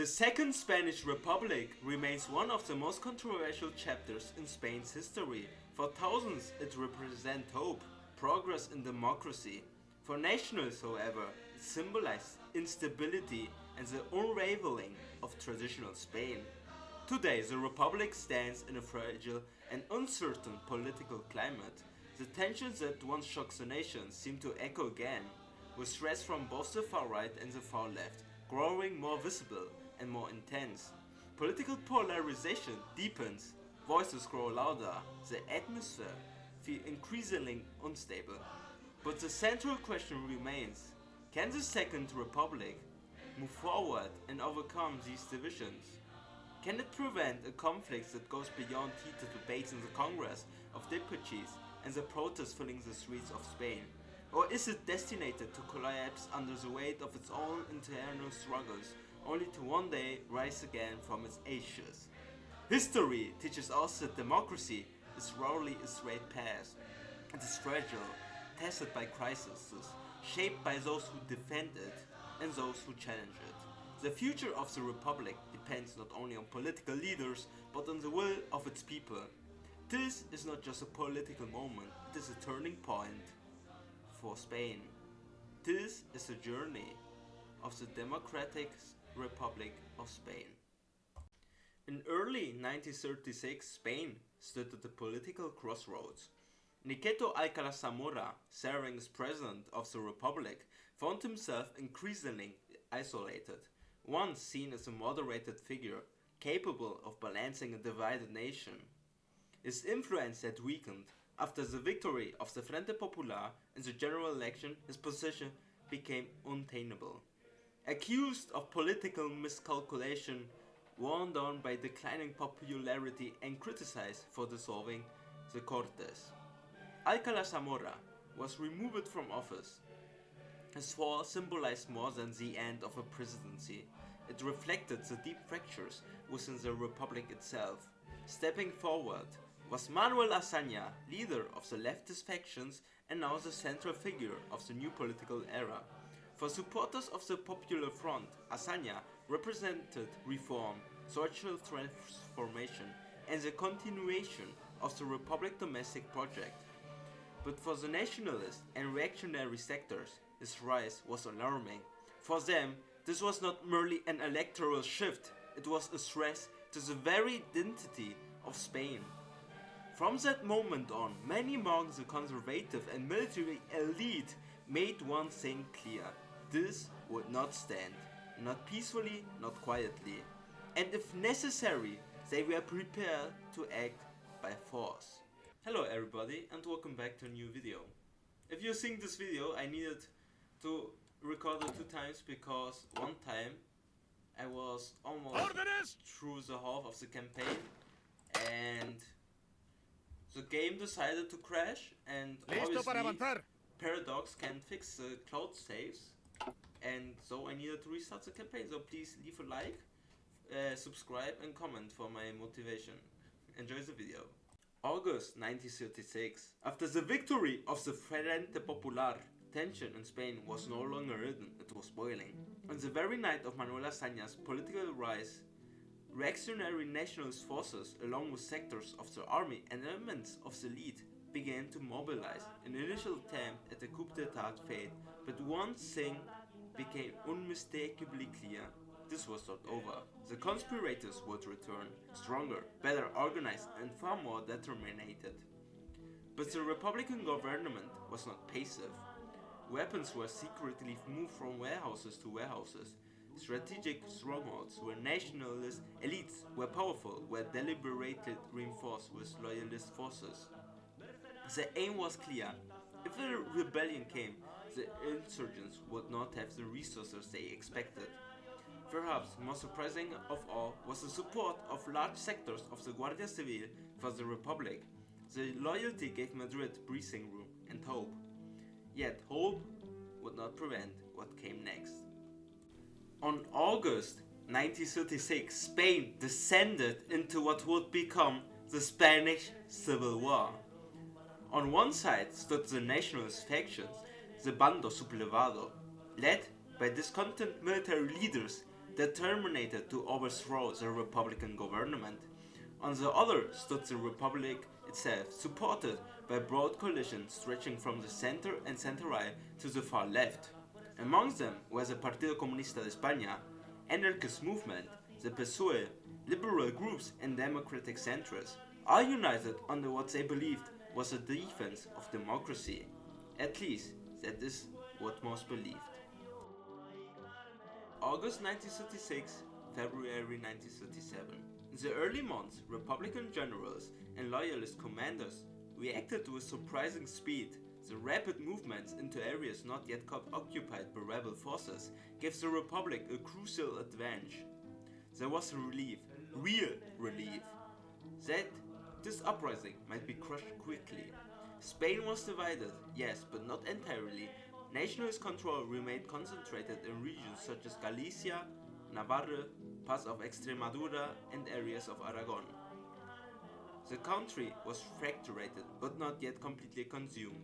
The Second Spanish Republic remains one of the most controversial chapters in Spain's history. For thousands it represents hope, progress and democracy. For nationalists, however, it symbolizes instability and the unraveling of traditional Spain. Today the Republic stands in a fragile and uncertain political climate. The tensions that once shocked the nation seem to echo again, with threats from both the far right and the far left growing more visible and more intense. Political polarization deepens, voices grow louder, the atmosphere feels increasingly unstable. But the central question remains, can the Second Republic move forward and overcome these divisions? Can it prevent a conflict that goes beyond heated debates in the Congress of Deputies and the protests filling the streets of Spain? Or is it destined to collapse under the weight of its own internal struggles, only to one day rise again from its ashes? History teaches us that democracy is rarely a straight path. It is fragile, tested by crises, shaped by those who defend it and those who challenge it. The future of the Republic depends not only on political leaders, but on the will of its people. This is not just a political moment, it is a turning point for Spain. This is the journey of the Democratic Republic of Spain. In early 1936, Spain stood at the political crossroads. Nieto Alcalá Zamora, serving as president of the Republic, found himself increasingly isolated. Once seen as a moderated figure, capable of balancing a divided nation, his influence had weakened. After the victory of the Frente Popular in the general election, his position became untenable. Accused of political miscalculation, worn down by declining popularity and criticized for dissolving the Cortes, Alcalá Zamora was removed from office. His fall symbolized more than the end of a presidency. It reflected the deep fractures within the Republic itself. Stepping forward was Manuel Azaña, leader of the leftist factions and now the central figure of the new political era. For supporters of the Popular Front, Azaña represented reform, social transformation and the continuation of the Republic domestic project. But for the nationalist and reactionary sectors, his rise was alarming. For them, this was not merely an electoral shift, it was a threat to the very identity of Spain. From that moment on, many among the conservative and military elite made one thing clear: this would not stand, not peacefully, not quietly, and if necessary, they were prepared to act by force. Hello everybody and welcome back to a new video. If you're seeing this video, I needed to record it 2 times because one time I was almost through the half of the campaign and the game decided to crash, and obviously Paradox can't fix the cloud saves, and so I needed to restart the campaign. So please leave a like, subscribe and comment for my motivation. Enjoy the video. August 1936. After the victory of the Frente Popular, tension in Spain was no longer hidden, it was boiling. On the very night of Manuel Azaña's political rise, reactionary nationalist forces, along with sectors of the army and elements of the elite, began to mobilize. An initial attempt at a coup d'etat failed, but one thing became unmistakably clear: this was not over. The conspirators would return, stronger, better organized and far more determined. But the Republican government was not passive. Weapons were secretly moved from warehouses to warehouses. Strategic strongholds where nationalist elites were powerful were deliberately reinforced with loyalist forces. The aim was clear: if a rebellion came, the insurgents would not have the resources they expected. Perhaps most surprising of all was the support of large sectors of the Guardia Civil for the Republic. The loyalty gave Madrid breathing room and hope. Yet hope would not prevent what came next. On August 1936, Spain descended into what would become the Spanish Civil War. On one side stood the nationalist factions, the Bando Sublevado, led by discontent military leaders determined to overthrow the Republican government. On the other stood the Republic itself, supported by a broad coalition stretching from the center and center-right to the far left. Among them was the Partido Comunista de España, anarchist movement, the PSOE, liberal groups and democratic centrists, all united under what they believed was a defense of democracy. At least, that is what most believed. August 1936, February 1937. In the early months, Republican generals and loyalist commanders reacted with surprising speed. The rapid movements into areas not yet occupied by rebel forces gave the Republic a crucial advantage. There was a relief, real relief, that this uprising might be crushed quickly. Spain was divided, yes, but not entirely. Nationalist control remained concentrated in regions such as Galicia, Navarre, parts of Extremadura, and areas of Aragon. The country was fractured but not yet completely consumed.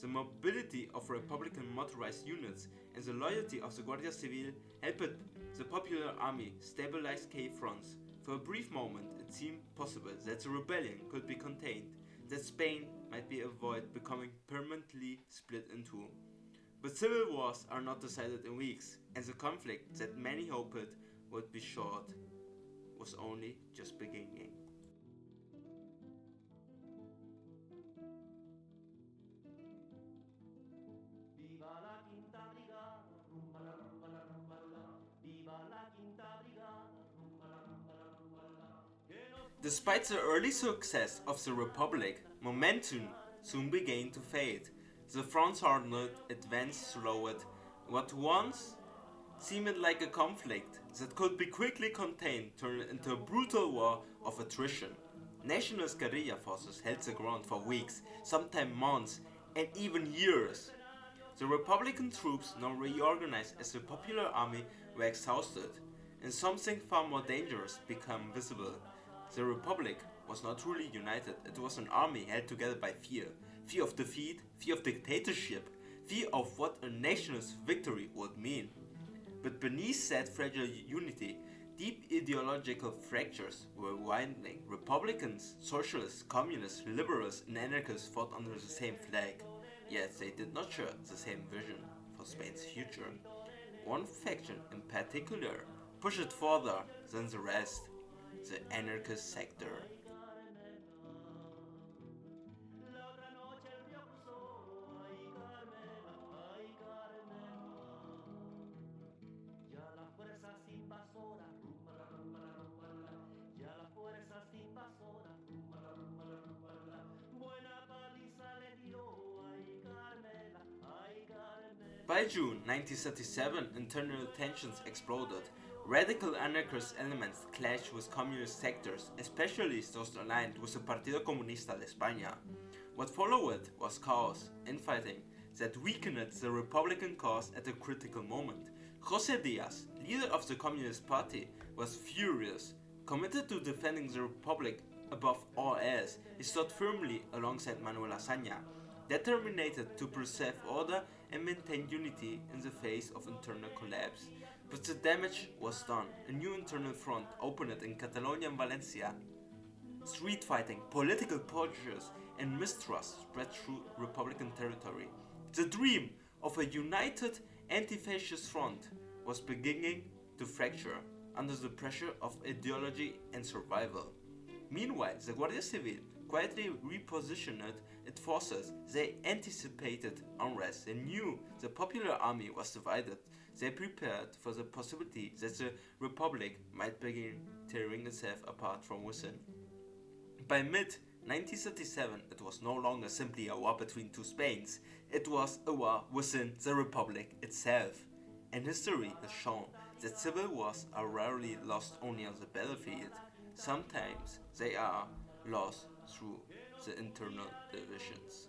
The mobility of Republican motorized units and the loyalty of the Guardia Civil helped the Popular Army stabilize key fronts. For a brief moment, it seemed possible that the rebellion could be contained, that Spain might be avoided becoming permanently split in two. But civil wars are not decided in weeks, and the conflict that many hoped would be short was only just beginning. Despite the early success of the Republic, momentum soon began to fade. The fronts hardened, advance slowed. What once seemed like a conflict that could be quickly contained turned into a brutal war of attrition. Nationalist guerrilla forces held the ground for weeks, sometimes months, and even years. The Republican troops, now reorganized as the Popular Army, were exhausted, and something far more dangerous became visible. The Republic was not truly united, it was an army held together by fear. Fear of defeat, fear of dictatorship, fear of what a nationalist victory would mean. But beneath that fragile unity, deep ideological fractures were widening. Republicans, socialists, communists, liberals, and anarchists fought under the same flag, yet they did not share the same vision for Spain's future. One faction in particular pushed it further than the rest, the anarchist sector. By June 1937, internal tensions exploded. Radical anarchist elements clashed with communist sectors, especially those aligned with the Partido Comunista de España. What followed was chaos, infighting, that weakened the Republican cause at a critical moment. José Díaz, leader of the Communist Party, was furious. Committed to defending the Republic above all else, he stood firmly alongside Manuel Azaña, determined to preserve order and maintain unity in the face of internal collapse. But the damage was done. A new internal front opened in Catalonia and Valencia. Street fighting, political prejudice, and mistrust spread through Republican territory. The dream of a united anti-fascist front was beginning to fracture under the pressure of ideology and survival. Meanwhile, the Guardia Civil quietly repositioned its forces. They anticipated unrest. They knew the Popular Army was divided. They prepared for the possibility that the Republic might begin tearing itself apart from within. By mid-1937, it was no longer simply a war between two Spains. It was a war within the Republic itself. And history has shown that civil wars are rarely lost only on the battlefield. Sometimes they are lost through the internal divisions.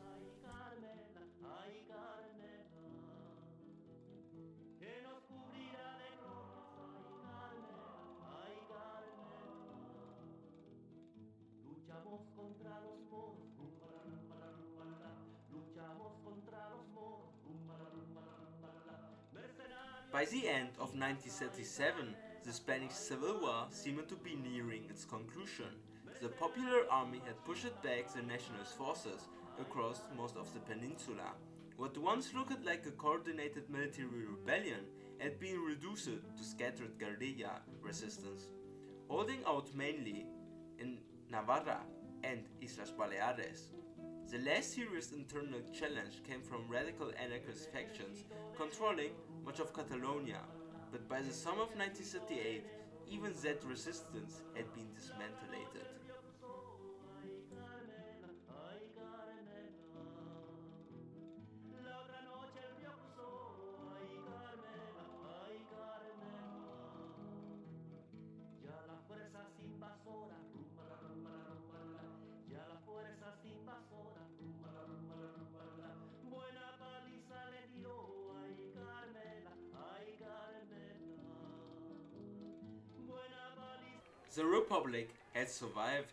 By the end of 1937, the Spanish Civil War seemed to be nearing its conclusion. The popular army had pushed back the nationalist forces across most of the peninsula. What once looked like a coordinated military rebellion had been reduced to scattered guerrilla resistance, holding out mainly in Navarra and Islas Baleares. The less serious internal challenge came from radical anarchist factions controlling much of Catalonia, but by the summer of 1938, even that resistance had been dismantled. The Republic had survived.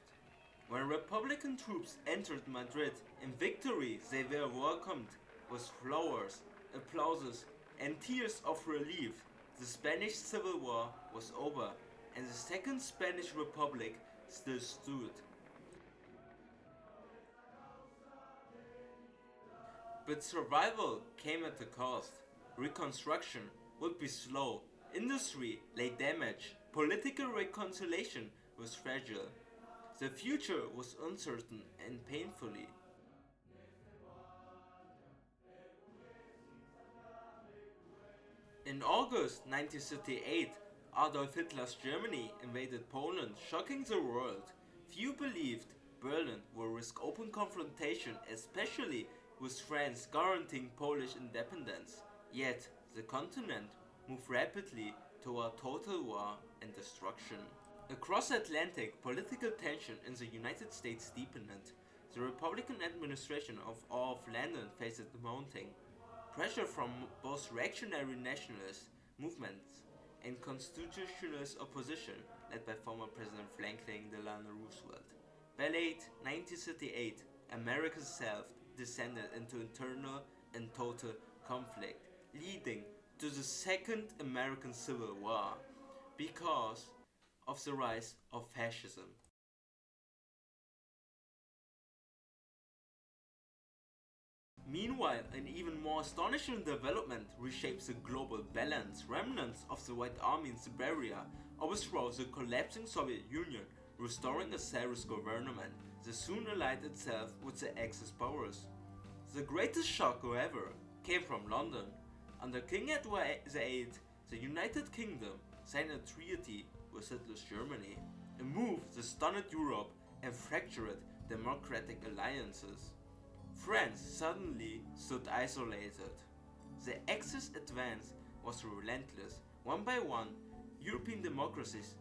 When Republican troops entered Madrid in victory, they were welcomed with flowers, applauses, and tears of relief. The Spanish Civil War was over, and the Second Spanish Republic still stood. But survival came at a cost. Reconstruction would be slow, industry lay damaged, political reconciliation was fragile. The future was uncertain and painfully. In August 1938, Adolf Hitler's Germany invaded Poland, shocking the world. Few believed Berlin would risk open confrontation, especially with France guaranteeing Polish independence. Yet, the continent moved rapidly toward total war and destruction. Across the Atlantic, political tension in the United States deepened. The Republican administration of London faced mounting pressure from both reactionary nationalist movements and constitutionalist opposition led by former President Franklin Delano Roosevelt. By late 1938, America itself descended into internal and total conflict, leading to the Second American Civil War because of the rise of fascism. Meanwhile, an even more astonishing development reshapes the global balance. Remnants of the White Army in Siberia overthrow the collapsing Soviet Union, restoring a Tsarist government that soon allied itself with the Axis powers. The greatest shock, however, came from London. Under King Edward VIII, the United Kingdom signed a treaty with Hitler's Germany, a move that stunned Europe and fractured democratic alliances. France suddenly stood isolated. The Axis advance was relentless. One by one, European democracies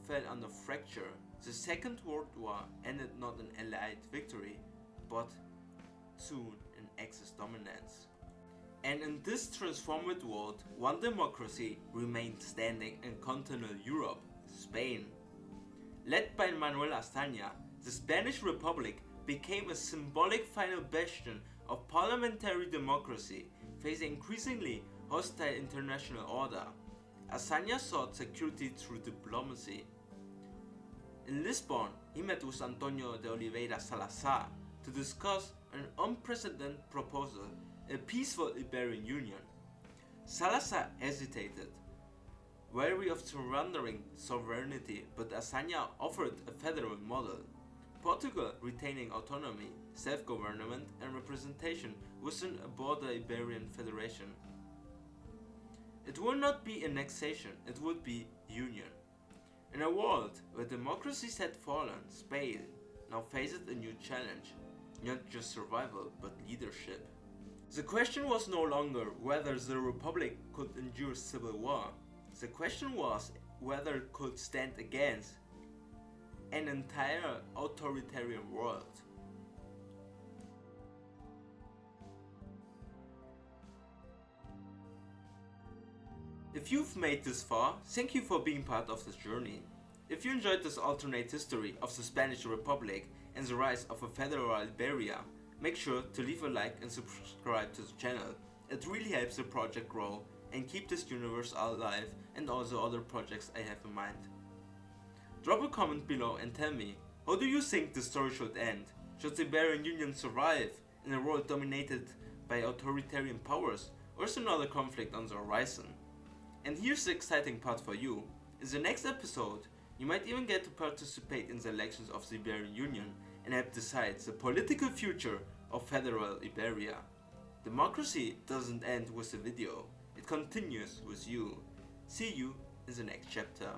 fell under fracture. The Second World War ended not in Allied victory, but soon in Axis dominance. And in this transformed world, one democracy remained standing in continental Europe, Spain. Led by Manuel Azaña, the Spanish Republic became a symbolic final bastion of parliamentary democracy, facing increasingly hostile international order. Azaña sought security through diplomacy. In Lisbon, he met with Antonio de Oliveira Salazar to discuss an unprecedented proposal, a peaceful Ibernian Union. Salazar hesitated, wary of surrendering sovereignty, but Azaña offered a federal model. Portugal retaining autonomy, self-government and representation within a broader Iberian federation. It would not be annexation, it would be union. In a world where democracies had fallen, Spain now faced a new challenge, not just survival but leadership. The question was no longer whether the Republic could endure civil war. The question was whether it could stand against an entire authoritarian world. If you've made this far, thank you for being part of this journey. If you enjoyed this alternate history of the Spanish Republic and the rise of a federal Iberia, make sure to leave a like and subscribe to the channel. It really helps the project grow and keep this universe alive, and also other projects I have in mind. Drop a comment below and tell me, how do you think the story should end? Should the Ibernian Union survive in a world dominated by authoritarian powers, or is another conflict on the horizon? And here's the exciting part for you. In the next episode, you might even get to participate in the elections of the Ibernian Union and help decide the political future of Federal Iberia. Democracy doesn't end with the video, it continues with you. See you in the next chapter.